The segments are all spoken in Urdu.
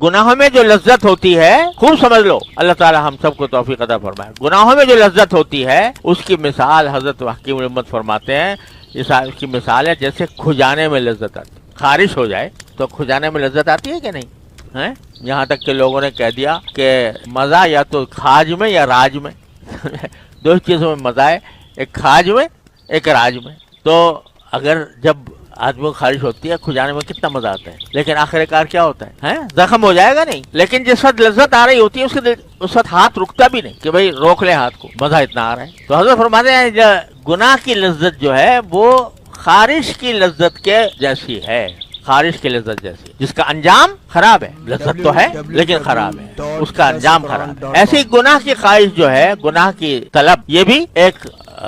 گناہوں میں جو لذت ہوتی ہے، خوب سمجھ لو، اللہ تعالی ہم سب کو توفیق عطا فرمائے، گناہوں میں جو لذت ہوتی ہے اس کی مثال حضرت حکیم الامت فرماتے ہیں، اس کی مثال ہے جیسے کھجانے میں لذت آتی، خارش ہو جائے تو کھجانے میں لذت آتی ہے کہ نہیں ہے؟ یہاں تک کہ لوگوں نے کہہ دیا کہ مزہ یا تو کھاج میں یا راج میں دو چیزوں میں مزہ ہے، ایک کھاج میں ایک راج میں۔ تو اگر جب آدمی کو خارش ہوتی ہے، کھجانے میں کتنا مزہ آتا ہے، لیکن آخر کار کیا ہوتا ہے؟ زخم ہو جائے گا نہیں، لیکن جس وقت لذت آ رہی ہوتی ہے اس وقت ہاتھ رکتا بھی نہیں کہ بھئی روک لے ہاتھ کو، مزہ اتنا آ رہا ہے۔ تو حضرت فرماتے ہیں گناہ کی لذت جو ہے وہ خارش کی لذت کے جیسی ہے، خارش کی لذت جیسی، جس کا انجام خراب ہے، لذت تو ہے لیکن خراب ہے، اس کا انجام خراب ہے۔ ایسی گناہ کی خواہش جو ہے، گناہ کی طلب، یہ بھی ایک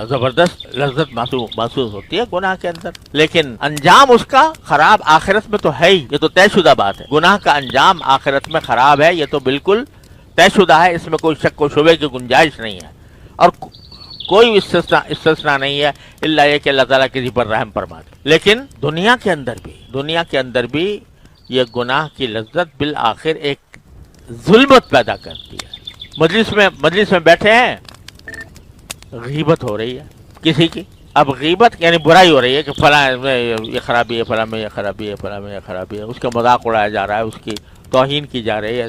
زبردست لذت محسوس ہوتی ہے گناہ کے اندر، لیکن انجام اس کا خراب آخرت میں تو ہے ہی، یہ تو طے شدہ بات ہے، گناہ کا انجام آخرت میں خراب ہے، یہ تو بالکل طے شدہ ہے، اس میں کوئی شک و شبے کی گنجائش نہیں ہے، اور کوئی استثناء نہیں ہے الا یہ کہ اللہ تعالیٰ کسی پر رحم فرما دے۔ لیکن دنیا کے اندر بھی یہ گناہ کی لذت بالآخر ایک ظلمت پیدا کرتی ہے۔ مجلس میں بیٹھے ہیں، غیبت ہو رہی ہے کسی کی، اب غیبت یعنی برائی ہو رہی ہے کہ فلاں میں یہ خرابی ہے، فلاں میں یہ خرابی ہے، فلاں میں یہ خرابی ہے، اس کا مذاق اڑایا جا رہا ہے، اس کی توہین کی جا رہی ہے،